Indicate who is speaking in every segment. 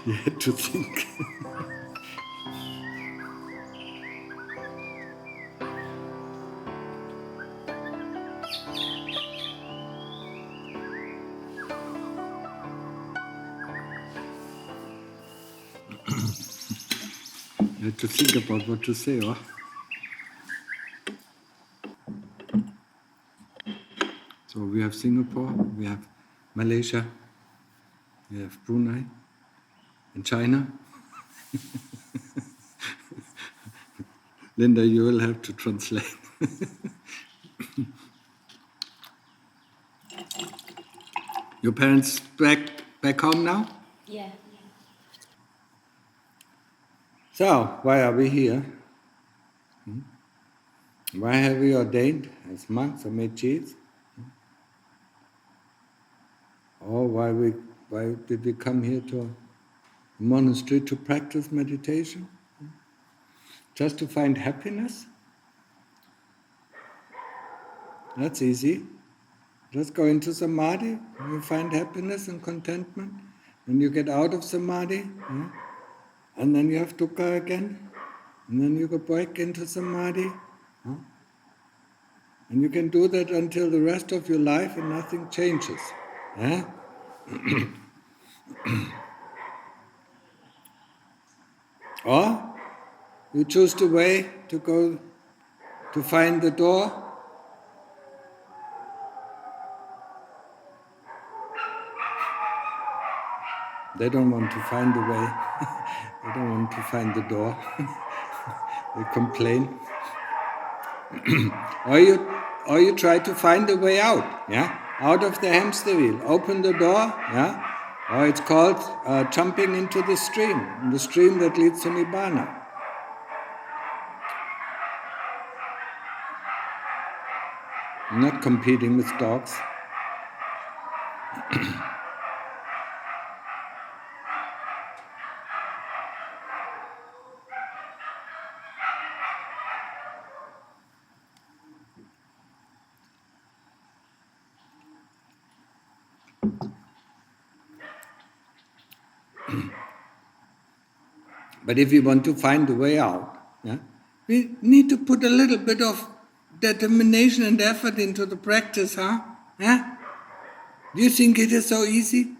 Speaker 1: You had to think. You had to think about what to say, huh? So we have Singapore, we have Malaysia, we have Brunei, and China. Linda, you will have to translate. Your parents back home now?
Speaker 2: Yeah.
Speaker 1: So, why are we here? Why have we ordained as monks or made chiefs? Or why did we come here to a monastery to practice meditation? Just to find happiness? That's easy. Just go into samadhi, you find happiness and contentment. When you get out of samadhi, and then you have dukkha again, and then you go back into samadhi. And you can do that until the rest of your life and nothing changes. Or you choose the way to go to find the door. They don't want to find the way. They don't want to find the door. They complain. Or you try to find a way out, out of the hamster wheel. Open the door, or it's called jumping into the stream that leads to Nibbana. I'm not competing with dogs. But if we want to find a way out, we need to put a little bit of determination and effort into the practice, Do you think it is so easy?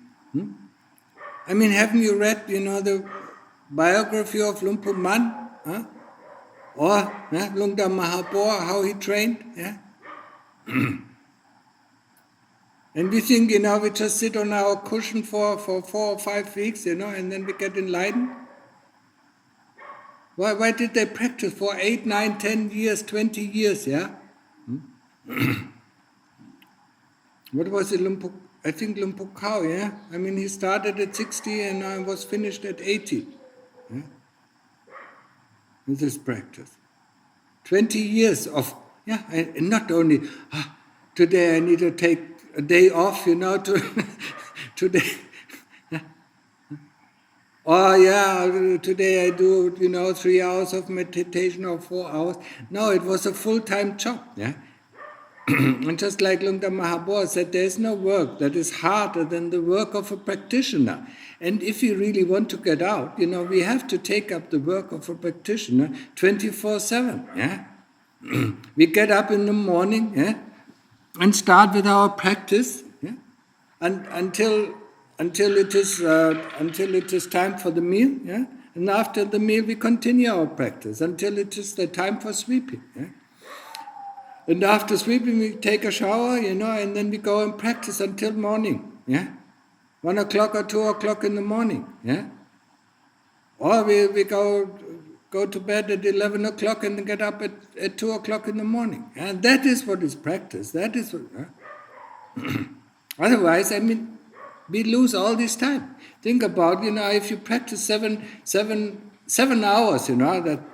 Speaker 1: I mean, haven't you read, the biography of Luang Pu Man? Or Luang Mahapo, how he trained? And we think, we just sit on our cushion for 4 or 5 weeks, and then we get enlightened. Why did they practice for 8, 9, 10 years, 20 years, What was it, I think Luang Pu Khao, I mean, he started at 60 and was finished at 80. With this practice. 20 years of, and not only, today I need to take a day off, today. Today I do, 3 hours of meditation or 4 hours. No, it was a full-time job, And just like Luang Mahapo said, there is no work that is harder than the work of a practitioner. And if you really want to get out, we have to take up the work of a practitioner 24/7, We get up in the morning, and start with our practice, and until it is time for the meal, and after the meal we continue our practice until it is the time for sweeping, And after sweeping we take a shower, and then we go and practice until morning, 1 o'clock or 2 o'clock in the morning, Or we go to bed at 11 o'clock and get up at 2 o'clock in the morning. And that is what is practice. That is what. Otherwise, we lose all this time. Think about, if you practice seven hours,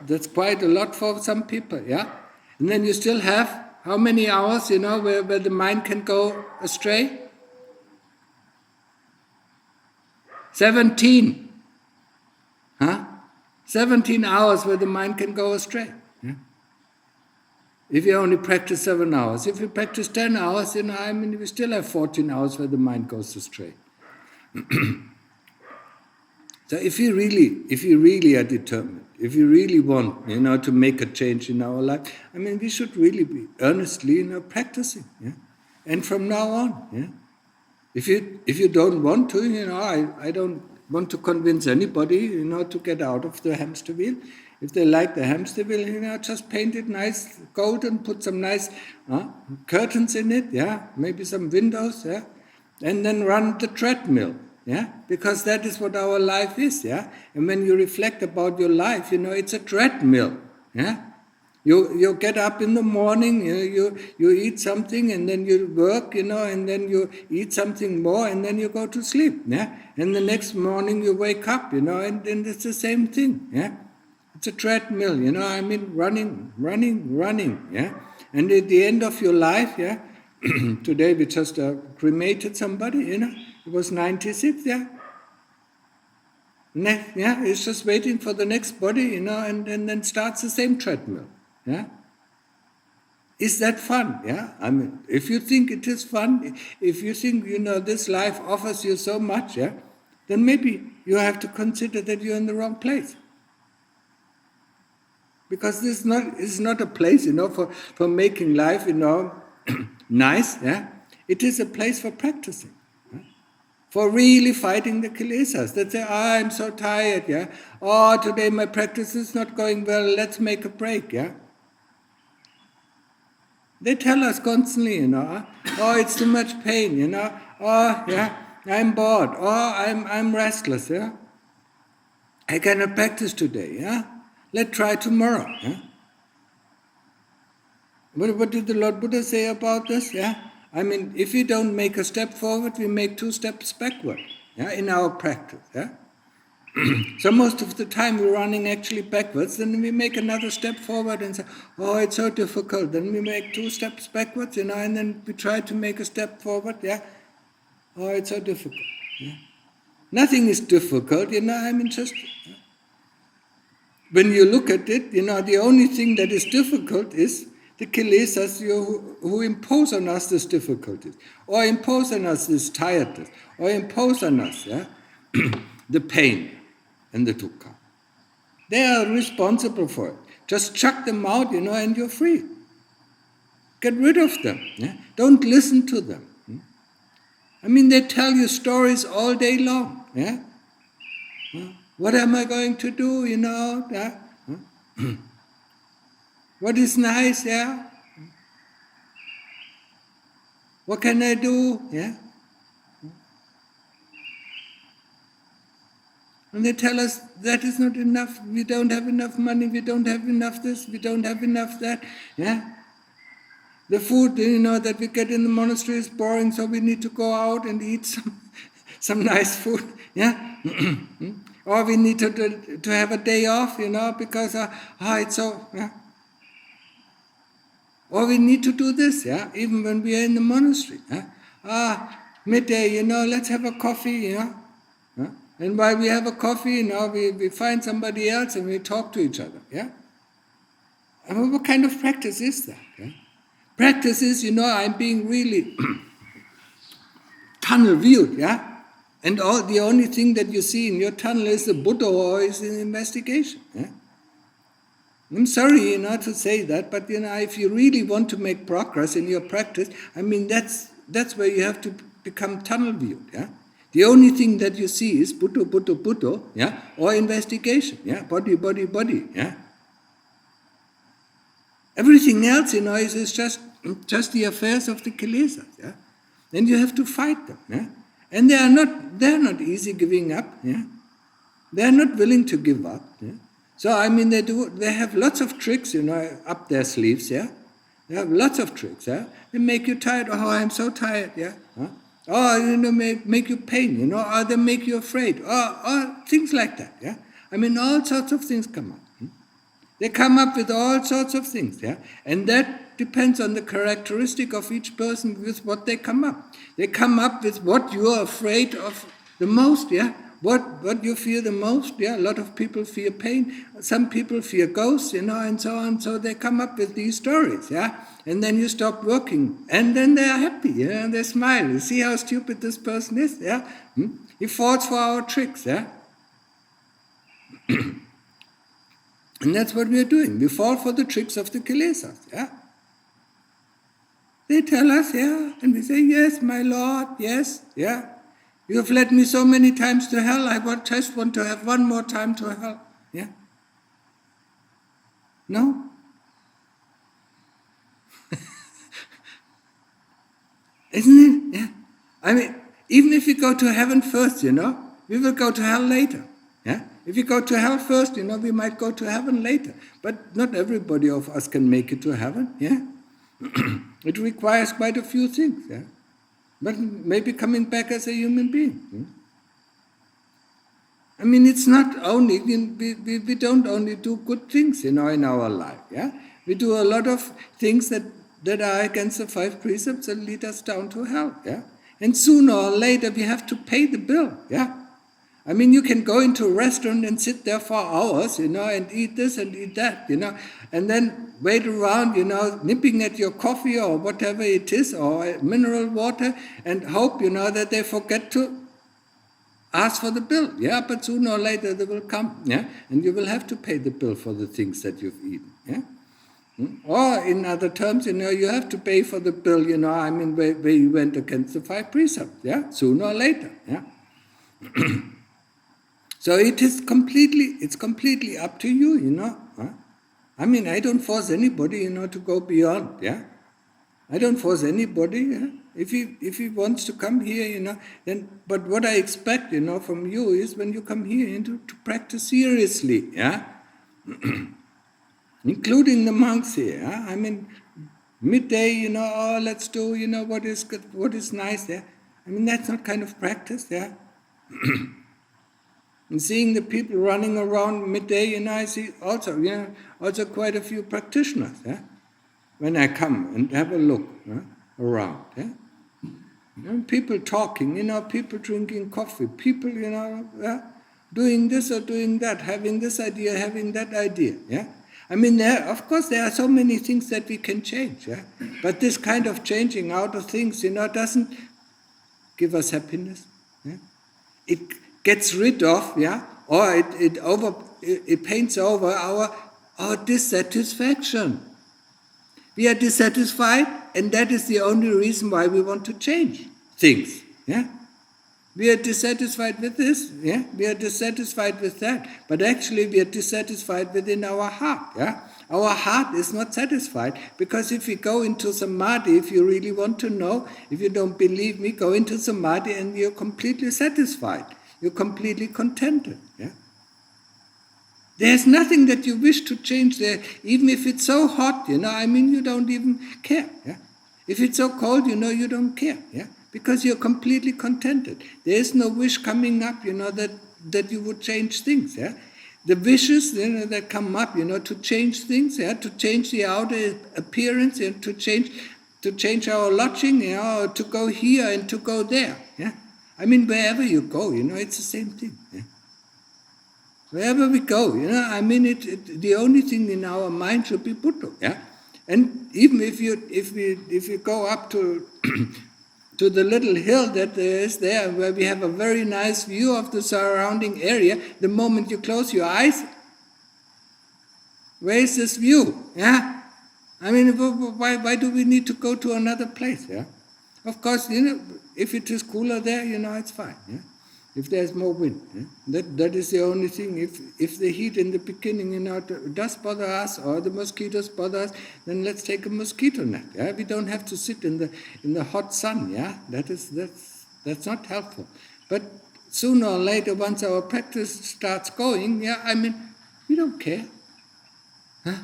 Speaker 1: that's quite a lot for some people, And then you still have how many hours, where the mind can go astray? 17. 17 hours where the mind can go astray. If you only practice 7 hours. If you practice 10 hours, we still have 14 hours where the mind goes astray. So if we really are determined, if we really want, to make a change in our life, we should really be earnestly, practicing, and from now on, If you don't want to, I don't want to convince anybody, to get out of the hamster wheel. If they like the hamster wheel, just paint it nice golden, put some nice curtains in it, maybe some windows, and then run the treadmill, because that is what our life is, And when you reflect about your life, it's a treadmill, You get up in the morning, you eat something, and then you work, and then you eat something more, and then you go to sleep, And the next morning you wake up, and then it's the same thing, It's a treadmill, running, And at the end of your life, today we just cremated somebody, It was 96, It's just waiting for the next body, and then starts the same treadmill. Is that fun? If you think it is fun, if you think this life offers you so much, then maybe you have to consider that you're in the wrong place. Because this is not a place, for making life, nice. It is a place for practicing, for really fighting the kilesas. That say, I'm so tired, Oh, today my practice is not going well. Let's make a break, They tell us constantly, Oh, it's too much pain, Oh, I'm bored. Oh, I'm restless, I cannot practice today, Let's try tomorrow, What did the Lord Buddha say about this, if we don't make a step forward, we make 2 steps backward, in our practice, So most of the time we're running actually backwards, then we make another step forward and say, oh, it's so difficult. Then we make 2 steps backwards, and then we try to make a step forward, Oh, it's so difficult. Nothing is difficult, just... When you look at it, the only thing that is difficult is the kilesas who impose on us these difficulties, or impose on us this tiredness, or impose on us, the pain and the dukkha. They are responsible for it. Just chuck them out, and you're free. Get rid of them. Don't listen to them. They tell you stories all day long. What am I going to do, What is nice, What can I do, And they tell us that is not enough, we don't have enough money, we don't have enough this, we don't have enough that, The food, that we get in the monastery is boring, so we need to go out and eat some nice food, Or we need to have a day off, because it's so, Or we need to do this, even when we are in the monastery, midday, let's have a coffee, And while we have a coffee, we find somebody else and we talk to each other, What kind of practice is that? Practice is, I'm being really tunnel viewed, And the only thing that you see in your tunnel is the Buddha or is an investigation, I'm sorry, to say that, but, if you really want to make progress in your practice, that's where you have to become tunnel viewed, The only thing that you see is Buddha, Buddha, Buddha, or investigation, body, body, body, Everything else, is just the affairs of the kilesas, Then you have to fight them, And they are not easy giving up, They are not willing to give up, So, they have lots of tricks, up their sleeves, They have lots of tricks, They make you tired, oh, I'm so tired, Or, make you pain, or they make you afraid, or things like that, all sorts of things come up. They come up with all sorts of things, And that depends on the characteristic of each person with what they come up. They come up with what you are afraid of the most, What you fear the most, A lot of people fear pain, some people fear ghosts, and so on. So they come up with these stories, And then you stop working, and then they are happy, and they smile. You see how stupid this person is, He falls for our tricks, And that's what we are doing. We fall for the tricks of the kilesas, yeah? They tell us, yeah, and we say, yes, my Lord, yes, yeah. You have led me so many times to hell, I just want to have one more time to hell, yeah? No? Isn't it? Yeah. I mean, even if we go to heaven first, we will go to hell later. Yeah? If we go to hell first, we might go to heaven later. But not everybody of us can make it to heaven. Yeah? It requires quite a few things. Yeah? But maybe coming back as a human being. Yeah? I mean, it's not only, we don't only do good things, in our life. Yeah? We do a lot of things that are against the 5 precepts and lead us down to hell. Yeah? And sooner or later we have to pay the bill. Yeah? I mean, you can go into a restaurant and sit there for hours, and eat this and eat that, and then wait around, nipping at your coffee or whatever it is, or mineral water, and hope, that they forget to ask for the bill. Yeah, but sooner or later they will come. Yeah, and you will have to pay the bill for the things that you've eaten. Yeah. Or in other terms, you have to pay for the bill, where you went against the 5 precepts, yeah, sooner or later, yeah. So it's completely up to you, huh? I mean, I don't force anybody, to go beyond, yeah. I don't force anybody, yeah. If he wants to come here, then, but what I expect, from you is when you come here to practice seriously, yeah. Including the monks here. Yeah? I mean, midday, let's do, what is good, what is nice there. I mean, that's not kind of practice, yeah. And seeing the people running around midday, I see also quite a few practitioners, yeah. When I come and have a look around, yeah. People talking, people drinking coffee, people, doing this or doing that, having this idea, having that idea, yeah. I mean, of course, there are so many things that we can change, yeah? But this kind of changing out of things, doesn't give us happiness. Yeah? It gets rid of, yeah, or it paints over our dissatisfaction. We are dissatisfied, and that is the only reason why we want to change things. Yeah. We are dissatisfied with this, yeah? We are dissatisfied with that. But actually we are dissatisfied within our heart, yeah? Our heart is not satisfied, because if we go into samadhi, if you really want to know, if you don't believe me, go into samadhi and you're completely satisfied. You're completely contented, yeah? There's nothing that you wish to change there, even if it's so hot, you don't even care, yeah? If it's so cold, you don't care, yeah? Because you're completely contented. There is no wish coming up, that you would change things. Yeah? The wishes that come up, to change things, yeah? To change the outer appearance, and to change our lodging, to go here and to go there. Yeah? I mean, wherever you go, it's the same thing. Yeah? Wherever we go, the only thing in our mind should be Buddha. Yeah? And even if you go up to to the little hill that there is there, where we have a very nice view of the surrounding area, the moment you close your eyes, where is this view? Yeah? I mean, why do we need to go to another place? Yeah? Of course, if it is cooler there, it's fine. Yeah? If there's more wind. Yeah? That is the only thing. If the heat in the beginning, does bother us, or the mosquitoes bother us, then let's take a mosquito net. Yeah? We don't have to sit in the hot sun. Yeah, that's not helpful. But sooner or later, once our practice starts going, yeah, we don't care. Huh?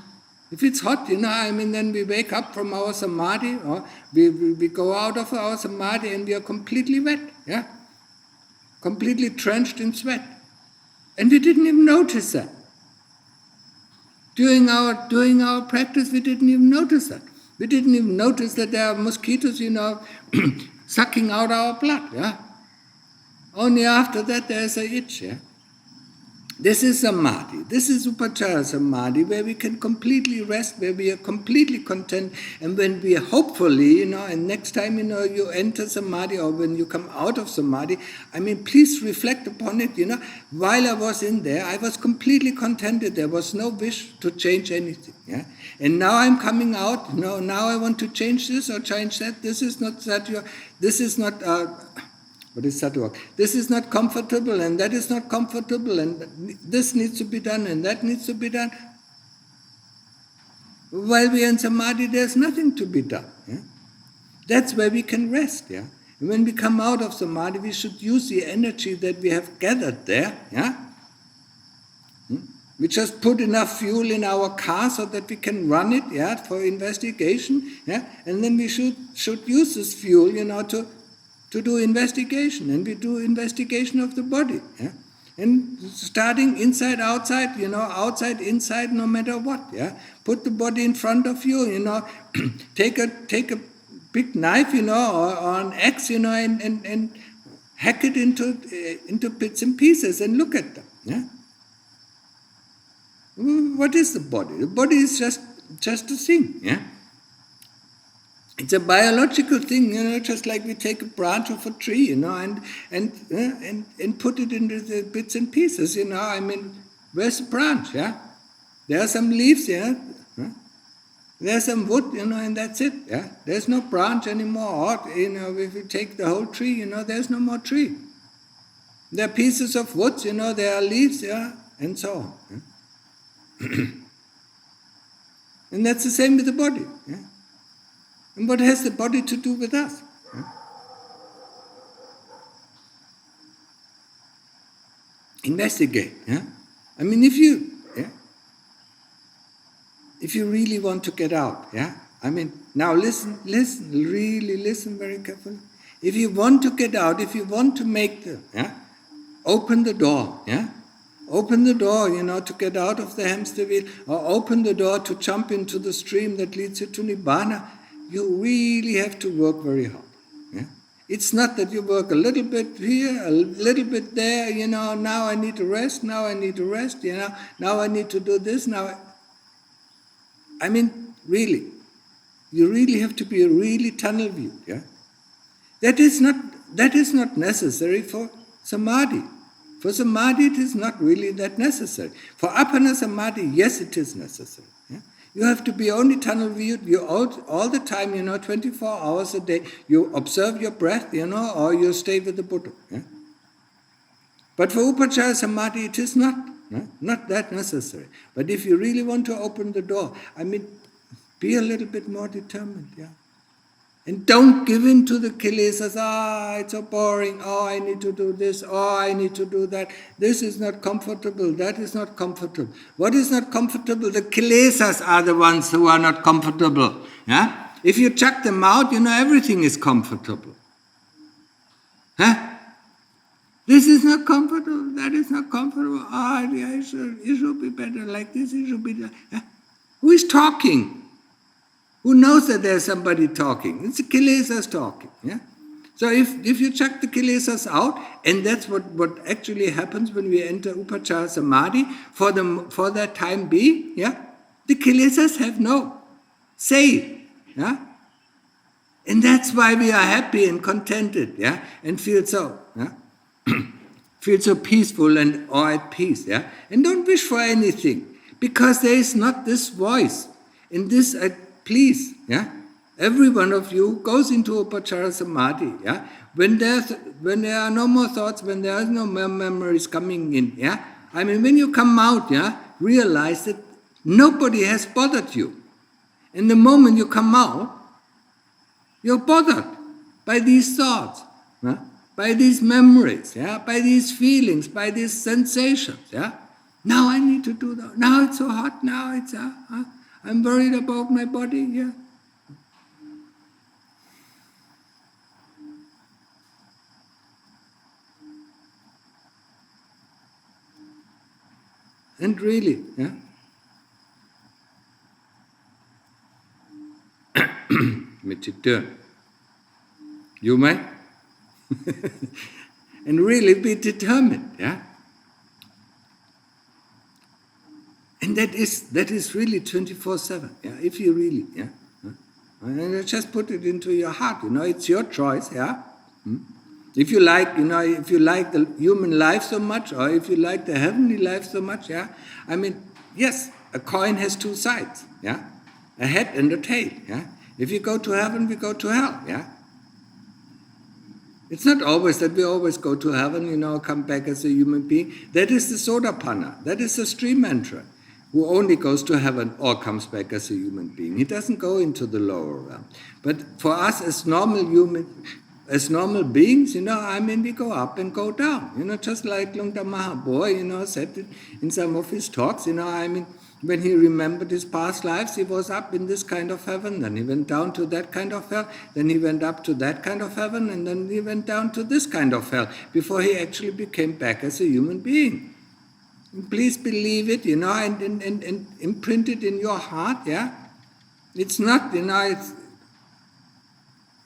Speaker 1: If it's hot, then we wake up from our samadhi, or we go out of our samadhi and we are completely wet. Yeah. Completely drenched in sweat. And we didn't even notice that. During our practice, we didn't even notice that. We didn't even notice that there are mosquitoes, sucking out our blood, yeah? Only after that there's an itch, yeah? This is samadhi. This is upachara samadhi, where we can completely rest, where we are completely content, and when we are hopefully, and next time, you enter samadhi, or when you come out of samadhi, please reflect upon it, while I was in there, I was completely contented. There was no wish to change anything, yeah. And now I'm coming out, now I want to change this or change that. This is not what is sattva? This is not comfortable, and that is not comfortable, and this needs to be done, and that needs to be done. While we are in samadhi, there's nothing to be done. Yeah? That's where we can rest. Yeah? And when we come out of samadhi, we should use the energy that we have gathered there. Yeah? We just put enough fuel in our car so that we can run it, yeah, for investigation. Yeah? And then we should use this fuel, to do investigation, and we do investigation of the body, yeah? And starting inside, outside, outside, inside, no matter what, yeah? Put the body in front of you, take a big knife, or an axe, and hack it into bits and pieces and look at them, yeah? What is the body? The body is just a thing, yeah? It's a biological thing, just like we take a branch of a tree, and put it into the bits and pieces, where's the branch, yeah? There are some leaves, yeah? There's some wood, and that's it, yeah? There's no branch anymore, or, if you take the whole tree, there's no more tree. There are pieces of wood, there are leaves, yeah? And so on, yeah? And that's the same with the body, yeah? And what has the body to do with us? Yeah? Investigate. Yeah? If you really want to get out, yeah? Now listen, really listen very carefully. If you want to get out, if you want to make open the door, yeah? Open the door, to get out of the hamster wheel, or open the door to jump into the stream that leads you to Nibbana. You really have to work very hard. Yeah? It's not that you work a little bit here, a little bit there, now I need to rest, now I need to rest, now I need to do this, really. You really have to be really tunnel viewed. Yeah? That is not necessary for samadhi. For samadhi, it is not really that necessary. For appana samadhi, yes, it is necessary. Yeah? You have to be only tunnel viewed. You all the time, 24 hours a day. You observe your breath, or you stay with the Buddha. Yeah? But for upachara samadhi, it is not that necessary. But if you really want to open the door, be a little bit more determined. Yeah. And don't give in to the kilesas. It's so boring. I need to do this. I need to do that. This is not comfortable. That is not comfortable. What is not comfortable? The kilesas are the ones who are not comfortable. Yeah? If you chuck them out, everything is comfortable. Huh? This is not comfortable. That is not comfortable. It should be better like this. It should be that. Huh? Who is talking? Who knows that there's somebody talking? It's the kilesas talking. Yeah? So if you chuck the kilesas out, and that's what actually happens when we enter upachara samadhi, for that time being, yeah, the kilesas have no say. Yeah? And that's why we are happy and contented, yeah, and feel so, yeah, feel so peaceful and or at peace, yeah, and don't wish for anything, because there is not this voice in this. Please, yeah, every one of you goes into upachara samadhi, yeah, when there are no more thoughts, when there are no more memories coming in, yeah, when you come out, yeah, realize that nobody has bothered you. And the moment you come out, you're bothered by these thoughts, yeah? By these memories, yeah? By these feelings, by these sensations. Yeah? Now I need to do that. Now it's so hot. Now it's I'm worried about my body. Yeah? And really, yeah? You may. And really be determined, yeah? that is really 24/7. Yeah, if you really, yeah, and you just put it into your heart. It's your choice. Yeah. If you like, if you like the human life so much, or if you like the heavenly life so much, yeah. I mean, yes, a coin has two sides. Yeah, a head and a tail. Yeah. If you go to heaven, we go to hell. Yeah. It's not always that we always go to heaven, come back as a human being. That is the Sotapanna. That is the stream enterer who only goes to heaven or comes back as a human being. He doesn't go into the lower realm. But for us as normal beings, we go up and go down. Just like Lungta Mahaboy, said in some of his talks, when he remembered his past lives, he was up in this kind of heaven, then he went down to that kind of hell, then he went up to that kind of heaven, and then he went down to this kind of hell, before he actually became back as a human being. And please believe it, and imprint it in your heart, yeah? It's not, it's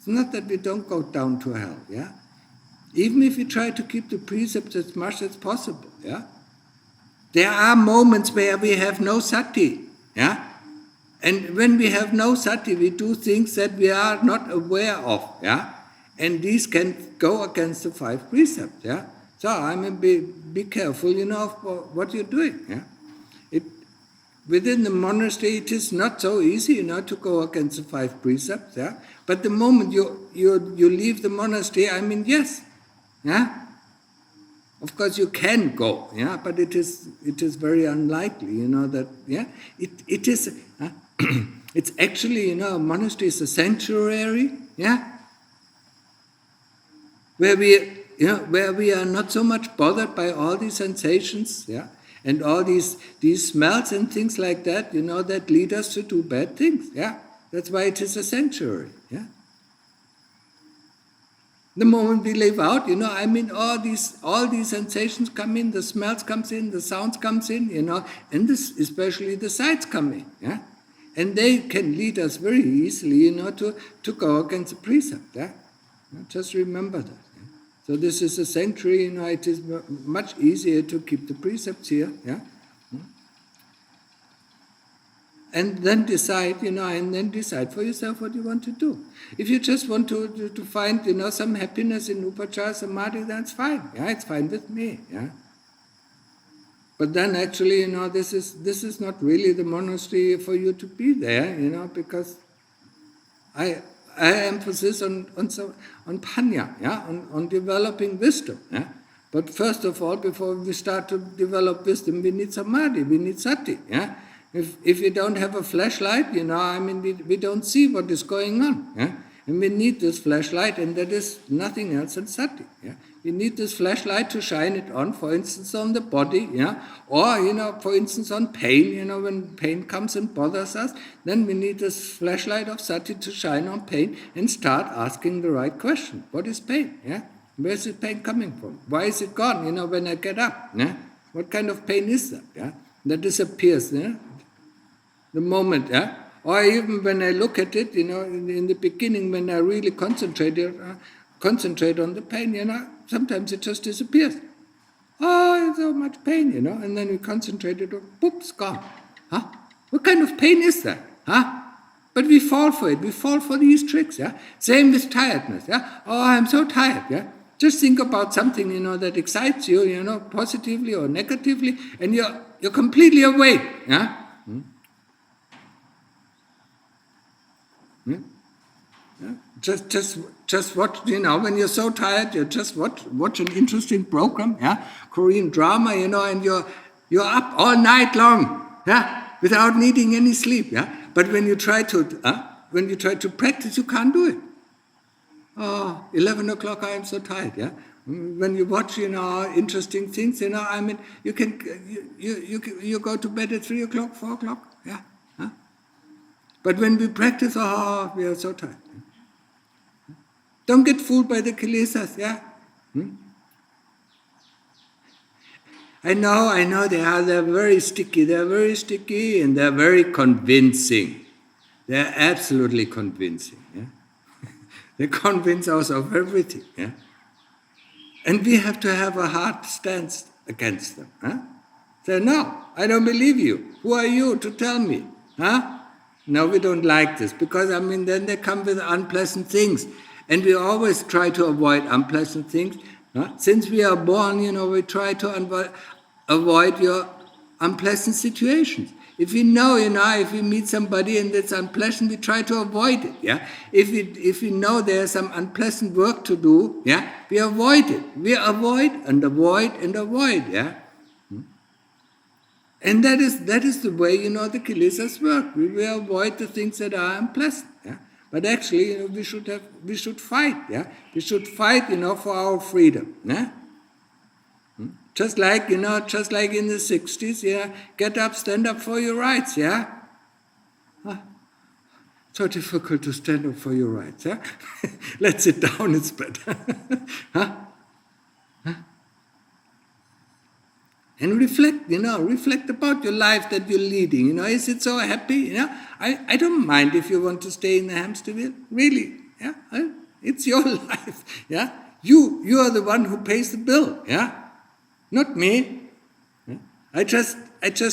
Speaker 1: not that we don't go down to hell, yeah? Even if we try to keep the precepts as much as possible, yeah? There are moments where we have no sati, yeah? And when we have no sati, we do things that we are not aware of, yeah? And these can go against the 5 precepts, yeah? So, be careful, of what you're doing, yeah? Within the monastery, it is not so easy, to go against the 5 precepts, yeah? But the moment you leave the monastery, yes, yeah? Of course, you can go, yeah, but it is very unlikely, that, yeah, it is. It's actually, a monastery is a sanctuary, yeah, where we are not so much bothered by all these sensations, yeah, and all these smells and things like that, that lead us to do bad things, yeah. That's why it is a sanctuary, yeah. The moment we live out, all these sensations come in, the smells comes in, the sounds comes in, and especially the sights come in, yeah? And they can lead us very easily, to go against the precept, yeah? Just remember that. Yeah? So this is a sanctuary, it is much easier to keep the precepts here, yeah? And then decide, for yourself what you want to do. If you just want to find, some happiness in upachara samadhi, that's fine. Yeah, it's fine with me. Yeah. But then actually, this is not really the monastery for you to be there, because I emphasize on panya, yeah, on developing wisdom. Yeah. But first of all, before we start to develop wisdom, we need samadhi, we need sati. Yeah. If we don't have a flashlight, we don't see what is going on. Yeah? And we need this flashlight, and that is nothing else than sati. Yeah? We need this flashlight to shine it on, for instance, on the body, yeah? Or, for instance, on pain, when pain comes and bothers us, then we need this flashlight of sati to shine on pain and start asking the right question. What is pain? Yeah? Where is the pain coming from? Why is it gone, when I get up? Yeah? What kind of pain is that? Yeah? That disappears, yeah? The moment, yeah? Or even when I look at it, in the beginning, when I really concentrate on the pain, sometimes it just disappears. Oh, so much pain, and then we concentrate it, boop, it's gone. Huh? What kind of pain is that? Huh? But we fall for it. We fall for these tricks, yeah? Same with tiredness, yeah? Oh, I'm so tired, yeah? Just think about something, that excites you, positively or negatively, and you're completely awake, yeah? Yeah? Yeah? Just watch, when you're so tired, you just watch an interesting program, yeah, Korean drama, and you're up all night long, yeah, without needing any sleep, yeah. But when you try to practice, you can't do it. Oh, 11 o'clock, I am so tired, yeah. When you watch, interesting things, you go to bed at 3 o'clock, 4 o'clock, yeah. Huh? But when we practice, we are so tired. Don't get fooled by the kilesas, yeah? I know they're very sticky, and they're very convincing. They're absolutely convincing, yeah? They convince us of everything, yeah? And we have to have a hard stance against them, huh? Say, no, I don't believe you. Who are you to tell me? Huh? No, we don't like this, because, then they come with unpleasant things. And we always try to avoid unpleasant things. Huh? Since we are born, we try to avoid your unpleasant situations. If we know, if we meet somebody and it's unpleasant, we try to avoid it. Yeah. If we know there's some unpleasant work to do, yeah, we avoid it. We avoid and avoid and avoid. Yeah. And that is the way, the kilesas work. We avoid the things that are unpleasant. Yeah? But actually, we should fight. Yeah? We should fight, for our freedom. Yeah? Just like in the 60s, yeah, get up, stand up for your rights, yeah? So difficult to stand up for your rights, yeah? Let's sit down, it's better. Huh? And reflect about your life that you're leading. Is it so happy? I don't mind if you want to stay in the hamster wheel. Really, yeah. It's your life, yeah. You are the one who pays the bill, yeah. Not me. Yeah? I just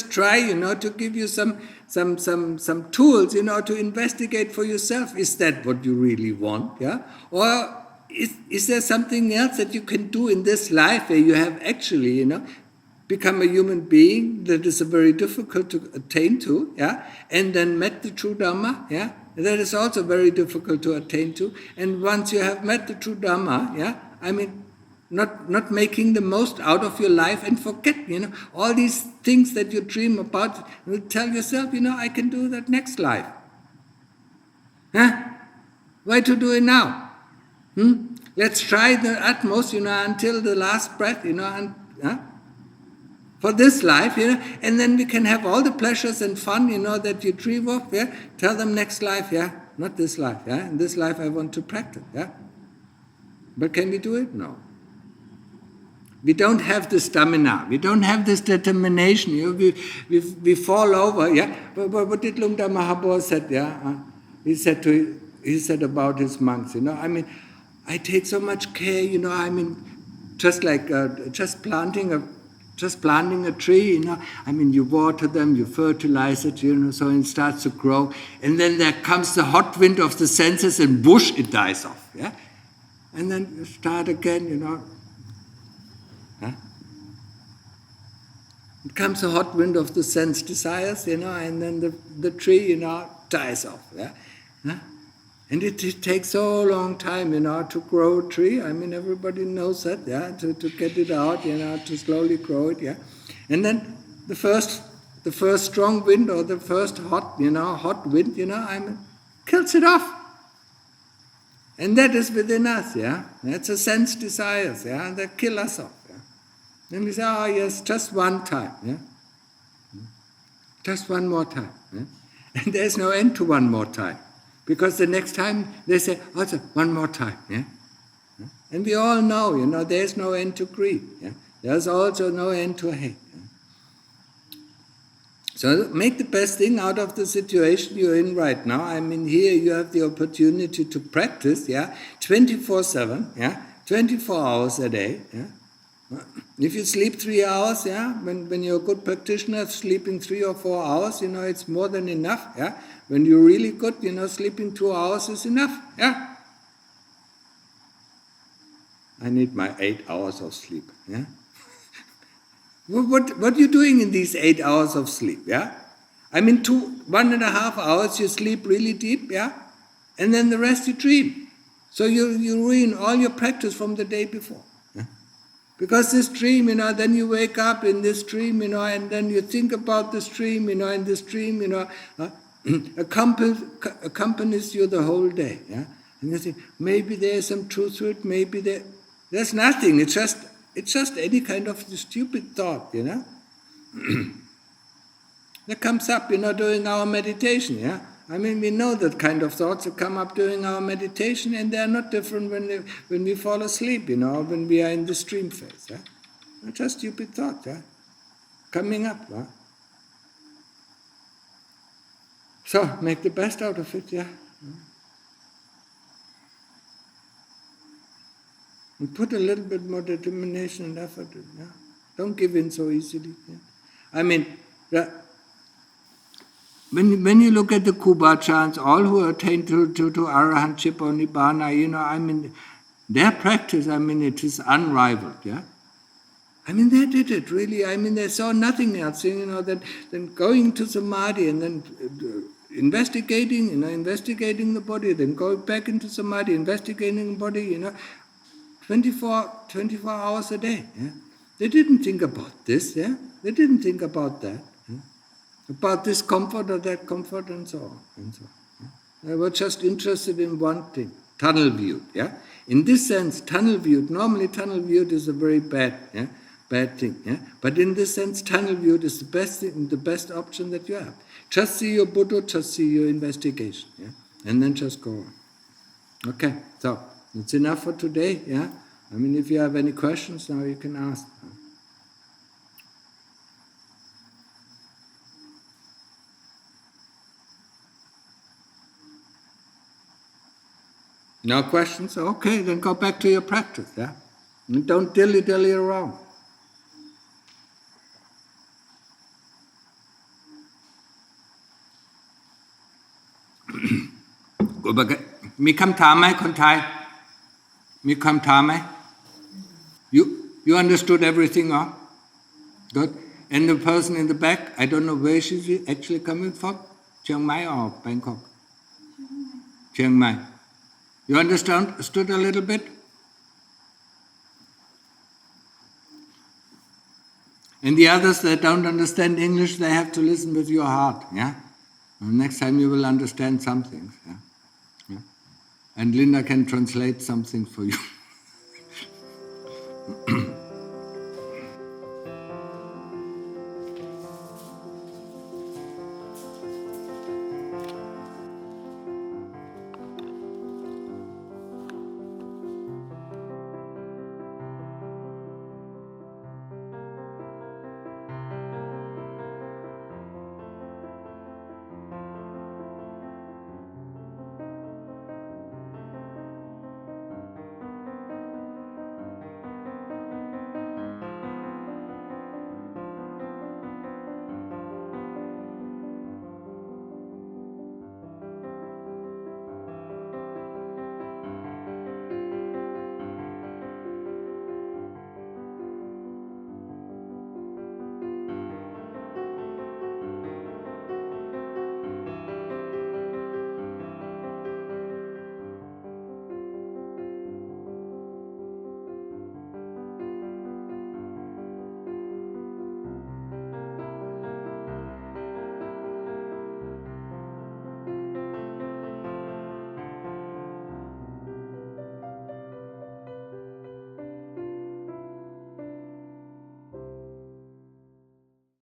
Speaker 1: try, to give you some tools, to investigate for yourself. Is that what you really want, yeah? Or is there something else that you can do in this life where you have actually, become a human being that is very difficult to attain to, yeah, and then met the true Dhamma, yeah, that is also very difficult to attain to. And once you have met the true Dhamma, yeah, not making the most out of your life and forget, all these things that you dream about, you tell yourself, I can do that next life. Huh? Why to do it now? Let's try the utmost, until the last breath, for this life, and then we can have all the pleasures and fun, that you dream of, yeah. Tell them next life, yeah, not this life, yeah. In this life I want to practice, yeah. But can we do it? No. We don't have the stamina. We don't have this determination. We fall over, yeah. But what did Lungta Mahabodh said, yeah? He said about his monks, I take so much care, just like just planting a tree, you water them, you fertilize it, so it starts to grow. And then there comes the hot wind of the senses and whoosh, it dies off, yeah? And then you start again, Huh? It comes the hot wind of the sense desires, and then the tree, dies off, yeah? Huh? And it takes so long time, to grow a tree. Everybody knows that, yeah, to get it out, to slowly grow it, yeah. And then the first strong wind or the first hot wind, kills it off. And that is within us, yeah. That's a sense desires, yeah, that kill us off, yeah. Then we say, oh yes, just one time, yeah. Just one more time, yeah. And there's no end to one more time. Because the next time they say, also, one more time, yeah? And we all know, there's no end to greed, yeah? There's also no end to hate. Yeah? So make the best thing out of the situation you're in right now. Here you have the opportunity to practice, yeah? 24/7, yeah? 24 hours a day, yeah? If you sleep 3 hours, yeah, when you're a good practitioner, sleeping 3 or 4 hours, it's more than enough, yeah. When you're really good, sleeping 2 hours is enough, yeah. I need my 8 hours of sleep, yeah. What are you doing in these 8 hours of sleep, yeah? 1.5 hours you sleep really deep, yeah, and then the rest you dream. So you ruin all your practice from the day before. Because this dream, then you wake up in this dream, and then you think about this dream, and this dream, accompanies you the whole day. Yeah? And you think, maybe there's some truth to it, maybe there's nothing. It's just any kind of stupid thought, that comes up, during our meditation, yeah. We know that kind of thoughts that come up during our meditation, and they are not different when we fall asleep, when we are in the dream phase. Yeah? Not just stupid thoughts, yeah? Coming up. Yeah? So, make the best out of it, yeah? And put a little bit more determination and effort, yeah? Don't give in so easily. Yeah? I mean, when you look at the Kubachans, all who attain to Arahantship or Nibbana, I mean, their practice, I mean, it is unrivaled, yeah? I mean, they did it, really. I mean, they saw nothing else, than going to Samadhi and then investigating the body, then going back into Samadhi, investigating the body, 24 hours a day, yeah? They didn't think about this, yeah? They didn't think about that, yeah? About this comfort or that comfort and so on, yeah? They were just interested in one thing, tunnel viewed, yeah? In this sense, tunnel viewed, normally tunnel viewed is a very bad thing, yeah? But in this sense, tunnel viewed is the best thing, the best option that you have. Just see your Buddha, just see your investigation, yeah? And then just go on. Okay, so it's enough for today, yeah? I mean, if you have any questions now, you can ask. No questions? Okay, then go back to your practice, yeah? And don't dilly-dally around. Mi kham tham hai kon Thai? Mi kham tham hai? You understood everything, huh? Good. And the person in the back, I don't know where she's actually coming from, Chiang Mai or Bangkok? Chiang Mai. You understood a little bit? And the others that don't understand English, they have to listen with your heart, yeah? And next time you will understand some things, yeah? Yeah? And Linda can translate something for you.